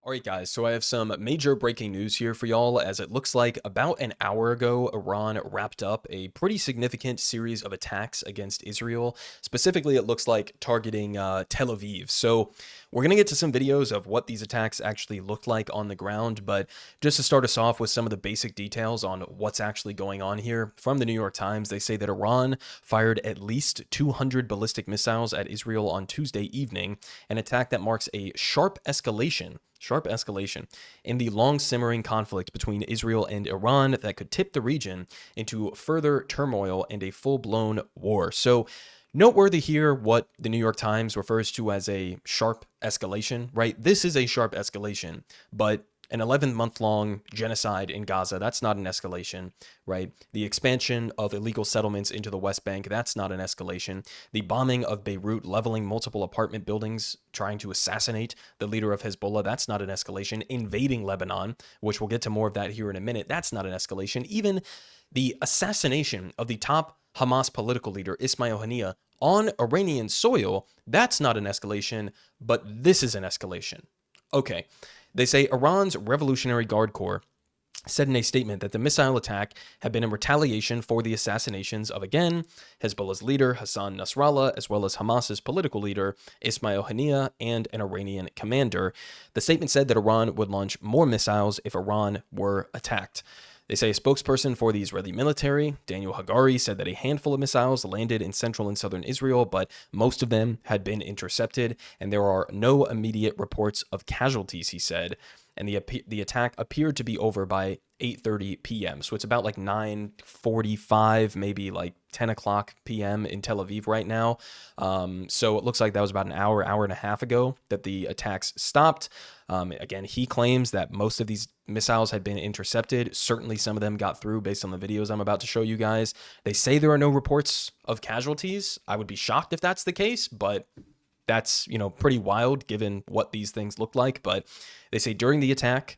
All right, guys, so I have some major breaking news here for y'all, as it looks like about an hour ago, Iran wrapped up a pretty significant series of attacks against Israel. Specifically, it looks like targeting Tel Aviv. So we're going to get to some videos of what these attacks actually looked like on the ground, but just to start us off with some of the basic details on what's actually going on here. From the New York Times, they say that Iran fired at least 200 ballistic missiles at Israel on Tuesday evening, an attack that marks a sharp escalation in the long simmering conflict between Israel and Iran that could tip the region into further turmoil and a full-blown war. So noteworthy here what the New York Times refers to as a sharp escalation, right? This is a sharp escalation, but an 11-month-long genocide in Gaza, that's not an escalation, right? The expansion of illegal settlements into the West Bank, that's not an escalation. The bombing of Beirut, leveling multiple apartment buildings, trying to assassinate the leader of Hezbollah, that's not an escalation. Invading Lebanon, which we'll get to more of that here in a minute, that's not an escalation. Even the assassination of the top Hamas political leader, Ismail Haniyeh, on Iranian soil, that's not an escalation, but this is an escalation. Okay. They say Iran's Revolutionary Guard Corps said in a statement that the missile attack had been in retaliation for the assassinations of, again, Hezbollah's leader, Hassan Nasrallah, as well as Hamas's political leader, Ismail Haniyeh, and an Iranian commander. The statement said that Iran would launch more missiles if Iran were attacked. They say a spokesperson for the Israeli military, Daniel Hagari, said that a handful of missiles landed in central and southern Israel, but most of them had been intercepted, and there are no immediate reports of casualties, he said. And the attack appeared to be over by 8:30 p.m. So it's about like 9:45, maybe like 10 o'clock p.m. in Tel Aviv right now. So it looks like that was about an hour and a half ago that the attacks stopped. Again, he claims that most of these missiles had been intercepted. Certainly some of them got through based on the videos I'm about to show you guys. They say there are no reports of casualties. I would be shocked if that's the case, but that's, pretty wild given what these things look like. But they say during the attack,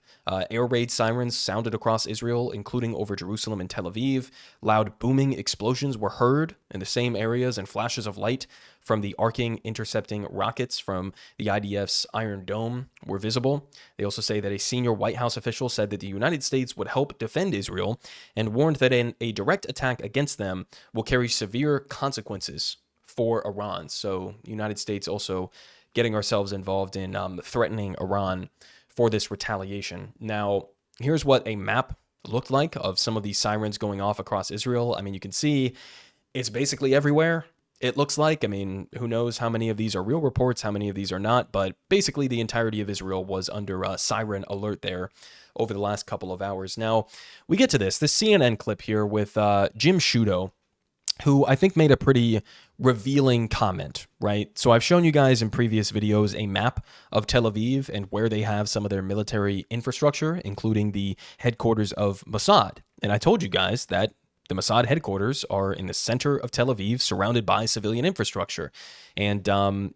air raid sirens sounded across Israel, including over Jerusalem and Tel Aviv. Loud booming explosions were heard in the same areas, and flashes of light from the arcing, intercepting rockets from the IDF's Iron Dome were visible. They also say that a senior White House official said that the United States would help defend Israel and warned that a direct attack against them will carry severe consequences for Iran. So United States also getting ourselves involved in threatening Iran for this retaliation. Now, here's what a map looked like of some of these sirens going off across Israel. I mean, you can see it's basically everywhere. It looks like, who knows how many of these are real reports, how many of these are not, but basically the entirety of Israel was under siren alert there over the last couple of hours. Now, we get to this CNN clip here with Jim Sciutto, who I think made a pretty revealing comment, right? So I've shown you guys in previous videos a map of Tel Aviv and where they have some of their military infrastructure, including the headquarters of Mossad. And I told you guys that the Mossad headquarters are in the center of Tel Aviv, surrounded by civilian infrastructure. And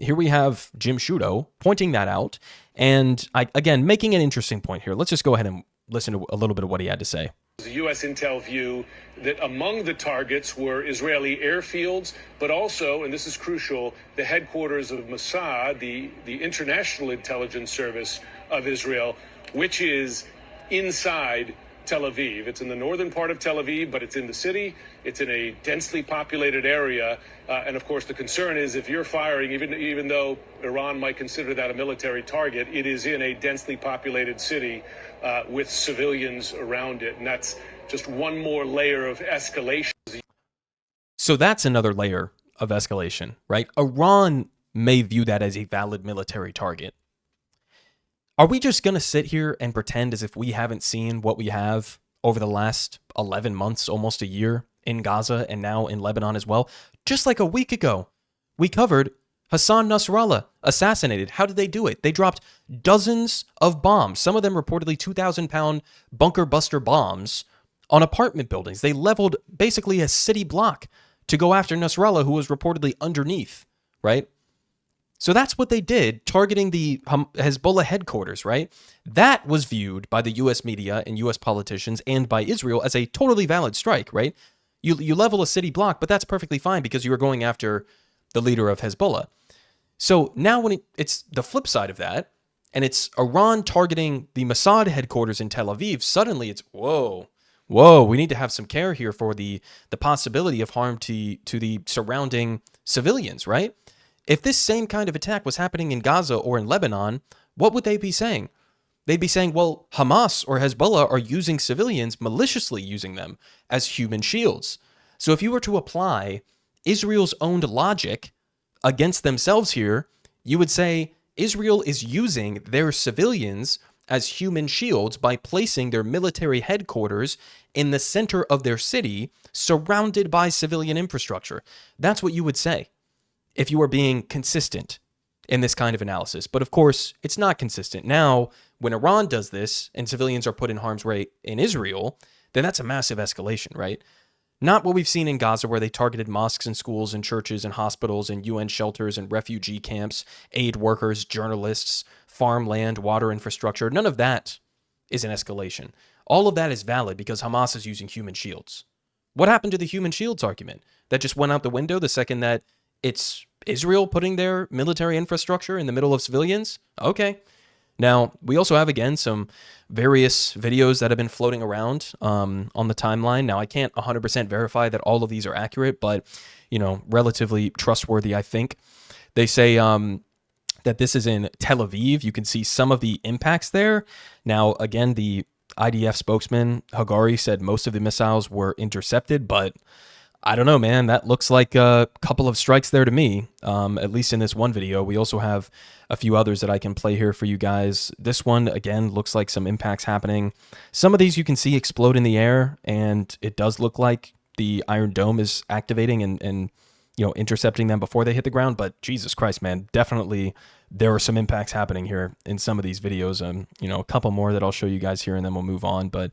here we have Jim Sciutto pointing that out. And again, making an interesting point here. Let's just go ahead and listen to a little bit of what he had to say. The U.S. intel view that among the targets were Israeli airfields, but also, and this is crucial, the headquarters of Mossad, the International Intelligence Service of Israel, which is inside Tel Aviv. It's in the northern part of Tel Aviv, but it's in the city. It's in a densely populated area. And of course, the concern is if you're firing, even though Iran might consider that a military target, it is in a densely populated city with civilians around it. And that's just one more layer of escalation. So that's another layer of escalation, right? Iran may view that as a valid military target. Are we just going to sit here and pretend as if we haven't seen what we have over the last 11 months, almost a year, in Gaza and now in Lebanon as well? Just like a week ago, we covered Hassan Nasrallah assassinated. How did they do it? They dropped dozens of bombs, some of them reportedly 2,000-pound bunker buster bombs on apartment buildings. They leveled basically a city block to go after Nasrallah, who was reportedly underneath, right? So that's what they did, targeting the Hezbollah headquarters, right? That was viewed by the U.S. media and U.S. politicians and by Israel as a totally valid strike, right? You level a city block, but that's perfectly fine because you were going after the leader of Hezbollah. So now when it's the flip side of that, and it's Iran targeting the Mossad headquarters in Tel Aviv, suddenly it's, whoa, we need to have some care here for the possibility of harm to the surrounding civilians, right? If this same kind of attack was happening in Gaza or in Lebanon, what would they be saying? They'd be saying, well, Hamas or Hezbollah are using civilians, maliciously using them as human shields. So if you were to apply Israel's own logic against themselves here, you would say Israel is using their civilians as human shields by placing their military headquarters in the center of their city, surrounded by civilian infrastructure. That's what you would say if you were being consistent in this kind of analysis. But of course, it's not consistent. Now, when Iran does this and civilians are put in harm's way in Israel, then that's a massive escalation, right? Not what we've seen in Gaza, where they targeted mosques and schools and churches and hospitals and UN shelters and refugee camps, aid workers, journalists, farmland, water infrastructure. None of that is an escalation. All of that is valid because Hamas is using human shields. What happened to the human shields argument? That just went out the window the second that it's Israel putting their military infrastructure in the middle of civilians? Okay. Now, we also have, again, some various videos that have been floating around on the timeline. Now, I can't 100% verify that all of these are accurate, but, relatively trustworthy, I think. They say that this is in Tel Aviv. You can see some of the impacts there. Now, again, the IDF spokesman, Hagari, said most of the missiles were intercepted, but I don't know, man. That looks like a couple of strikes there to me, at least in this one video. We also have a few others that I can play here for you guys. This one, again, looks like some impacts happening. Some of these you can see explode in the air, and it does look like the Iron Dome is activating and intercepting them before they hit the ground. But Jesus Christ, man, definitely there are some impacts happening here in some of these videos. A couple more that I'll show you guys here, and then we'll move on. But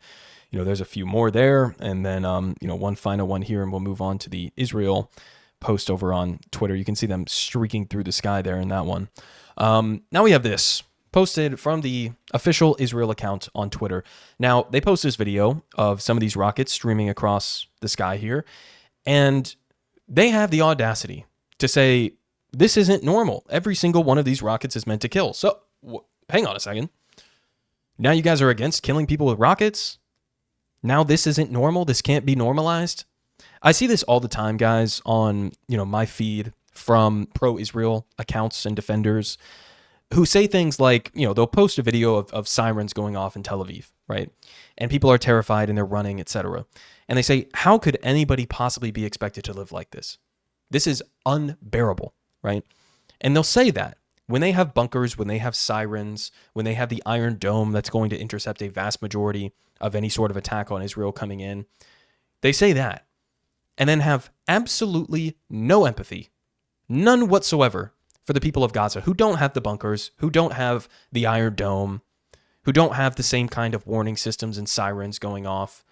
there's a few more there, and then, one final one here, and we'll move on to the Israel post over on Twitter. You can see them streaking through the sky there in that one. Now we have this posted from the official Israel account on Twitter. Now, they post this video of some of these rockets streaming across the sky here, and they have the audacity to say, this isn't normal. Every single one of these rockets is meant to kill. So, hang on a second. Now you guys are against killing people with rockets? Now this isn't normal? This can't be normalized? I see this all the time, guys, on, my feed from pro-Israel accounts and defenders who say things like, they'll post a video of sirens going off in Tel Aviv, right? And people are terrified and they're running, etc. And they say, how could anybody possibly be expected to live like this? This is unbearable, right? And they'll say that when they have bunkers, when they have sirens, when they have the Iron Dome that's going to intercept a vast majority of any sort of attack on Israel coming in. They say that and then have absolutely no empathy, none whatsoever, for the people of Gaza who don't have the bunkers, who don't have the Iron Dome, who don't have the same kind of warning systems and sirens going off.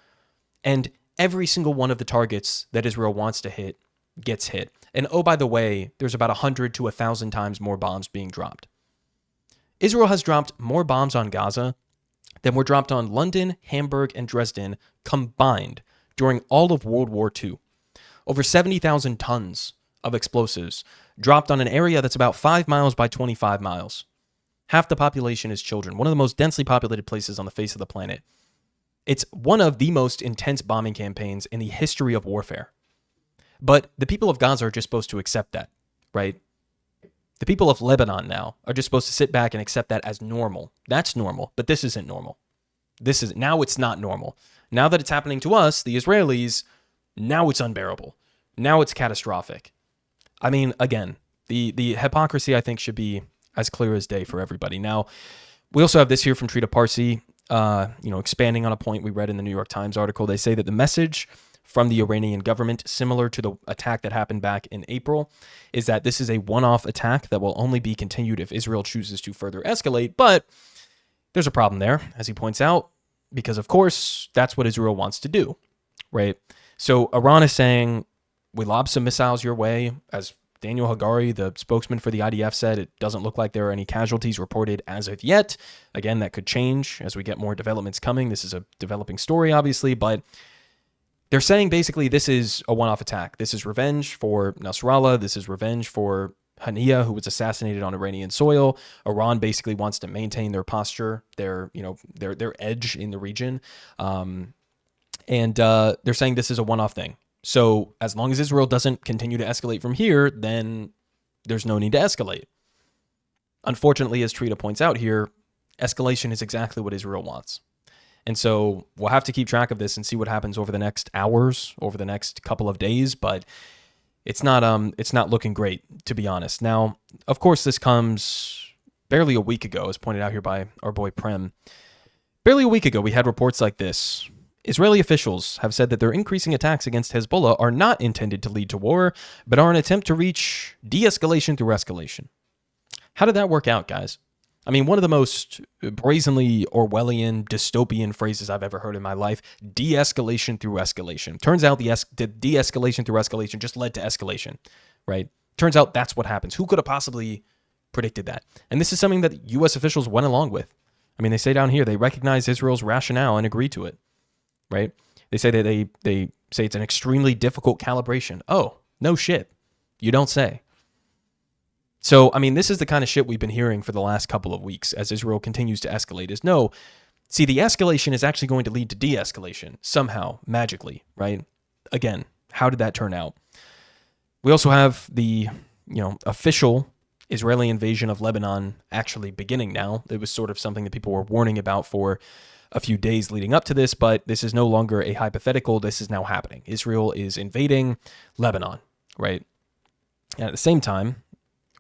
And every single one of the targets that Israel wants to hit gets hit. And oh, by the way, there's about 100 to 1,000 times more bombs being dropped. Israel has dropped more bombs on Gaza than were dropped on London, Hamburg, and Dresden combined during all of World War II. Over 70,000 tons of explosives dropped on an area that's about 5 miles by 25 miles. Half the population is children, one of the most densely populated places on the face of the planet. It's one of the most intense bombing campaigns in the history of warfare. But the people of Gaza are just supposed to accept that, right? The people of Lebanon now are just supposed to sit back and accept that as normal. That's normal, but this isn't normal. Now it's not normal. Now that it's happening to us, the Israelis, now it's unbearable. Now it's catastrophic. I mean, again, the hypocrisy, I think, should be as clear as day for everybody. Now, we also have this here from Trita Parsi, expanding on a point we read in the New York Times article. They say that the message from the Iranian government, similar to the attack that happened back in April, is that this is a one-off attack that will only be continued if Israel chooses to further escalate. But there's a problem there, as he points out, because, of course, that's what Israel wants to do, right? So Iran is saying, we lob some missiles your way. As Daniel Hagari, the spokesman for the IDF, said, it doesn't look like there are any casualties reported as of yet. Again, that could change as we get more developments coming. This is a developing story, obviously, but they're saying basically this is a one-off attack. This is revenge for Nasrallah. This is revenge for Hania, who was assassinated on Iranian soil. Iran basically wants to maintain their posture, their edge in the region, and they're saying this is a one-off thing. So as long as Israel doesn't continue to escalate from here, then there's no need to escalate. Unfortunately, as Trita points out here, escalation is exactly what Israel wants. And so we'll have to keep track of this and see what happens over the next hours, over the next couple of days, but it's not looking great, to be honest. Now, of course, this comes barely a week ago, as pointed out here by our boy Prem. Barely a week ago, we had reports like this. Israeli officials have said that their increasing attacks against Hezbollah are not intended to lead to war, but are an attempt to reach de-escalation through escalation. How did that work out, guys? I mean, one of the most brazenly Orwellian, dystopian phrases I've ever heard in my life, de-escalation through escalation. Turns out the de-escalation through escalation just led to escalation, right? Turns out that's what happens. Who could have possibly predicted that? And this is something that U.S. officials went along with. I mean, they say down here, they recognize Israel's rationale and agree to it, right? They say that they say it's an extremely difficult calibration. Oh, no shit. You don't say. So, I mean, this is the kind of shit we've been hearing for the last couple of weeks as Israel continues to escalate is no, see, the escalation is actually going to lead to de-escalation somehow, magically, right? Again, how did that turn out? We also have the, official Israeli invasion of Lebanon actually beginning now. It was sort of something that people were warning about for a few days leading up to this, but this is no longer a hypothetical. This is now happening. Israel is invading Lebanon, right? And at the same time,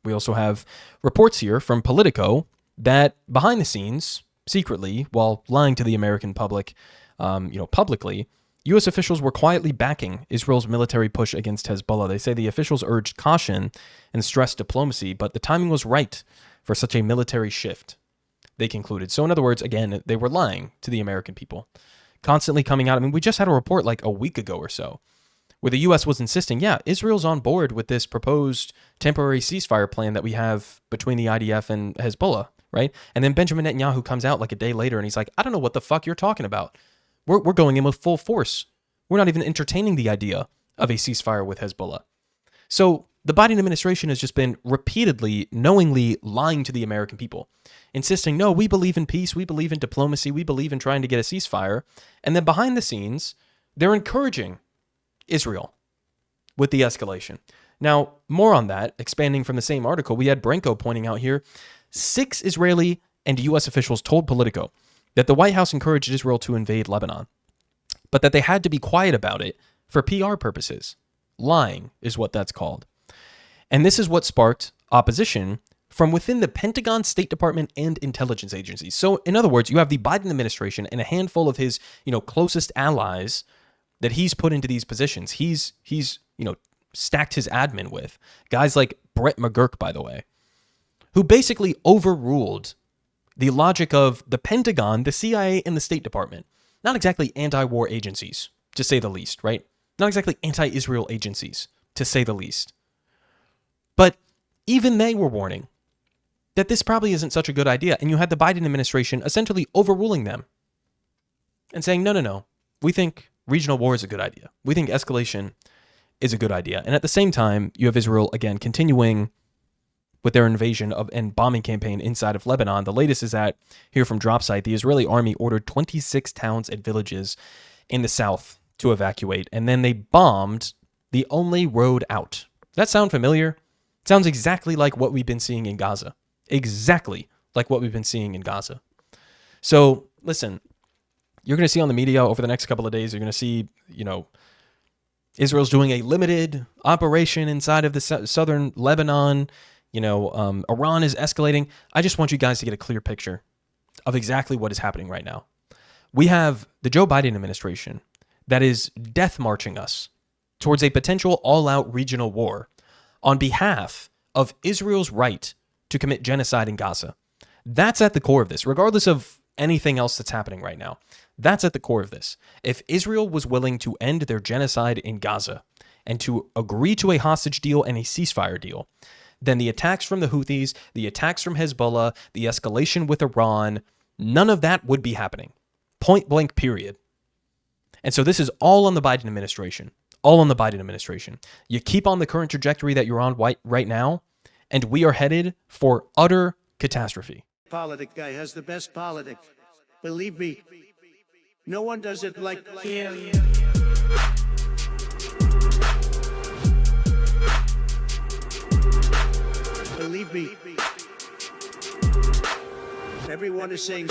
we also have reports here from Politico that behind the scenes, secretly, while lying to the American public, publicly, U.S. officials were quietly backing Israel's military push against Hezbollah. They say the officials urged caution and stressed diplomacy, but the timing was right for such a military shift, they concluded. So in other words, again, they were lying to the American people, constantly coming out. I mean, we just had a report like a week ago or so, where the U.S. was insisting, yeah, Israel's on board with this proposed temporary ceasefire plan that we have between the IDF and Hezbollah, right? And then Benjamin Netanyahu comes out like a day later and he's like, I don't know what the fuck you're talking about. We're going in with full force. We're not even entertaining the idea of a ceasefire with Hezbollah. So the Biden administration has just been repeatedly, knowingly lying to the American people, insisting, no, we believe in peace, we believe in diplomacy, we believe in trying to get a ceasefire. And then behind the scenes, they're encouraging Israel with the escalation. Now, more on that, expanding from the same article, we had Branko pointing out here, 6 Israeli and U.S. officials told Politico that the White House encouraged Israel to invade Lebanon, but that they had to be quiet about it for PR purposes. Lying is what that's called. And this is what sparked opposition from within the Pentagon, State Department, and intelligence agencies. So, in other words, you have the Biden administration and a handful of his, closest allies that he's put into these positions. He's stacked his admin with guys like Brett McGurk, by the way, who basically overruled the logic of the Pentagon, the CIA, and the State Department. Not exactly anti-war agencies, to say the least, right? Not exactly anti-Israel agencies, to say the least. But even they were warning that this probably isn't such a good idea. And you had the Biden administration essentially overruling them and saying, no, we think regional war is a good idea. We think escalation is a good idea. And at the same time, you have Israel, again, continuing with their invasion of and bombing campaign inside of Lebanon. The latest is that, here from Dropsite, the Israeli army ordered 26 towns and villages in the south to evacuate, and then they bombed the only road out. Does that sound familiar? It sounds exactly like what we've been seeing in Gaza. Exactly like what we've been seeing in Gaza. So, listen, you're going to see on the media over the next couple of days, you're going to see, Israel's doing a limited operation inside of the southern Lebanon. Iran is escalating. I just want you guys to get a clear picture of exactly what is happening right now. We have the Joe Biden administration that is death marching us towards a potential all-out regional war on behalf of Israel's right to commit genocide in Gaza. That's at the core of this, regardless of anything else that's happening right now. That's at the core of this. If Israel was willing to end their genocide in Gaza and to agree to a hostage deal and a ceasefire deal, then the attacks from the Houthis, the attacks from Hezbollah, the escalation with Iran, none of that would be happening. Point blank, period. And so this is all on the Biden administration. All on the Biden administration. You keep on the current trajectory that you're on right now, and we are headed for utter catastrophe. Politic guy has the best politic. Believe me, no one does it like him. Believe me, everyone is saying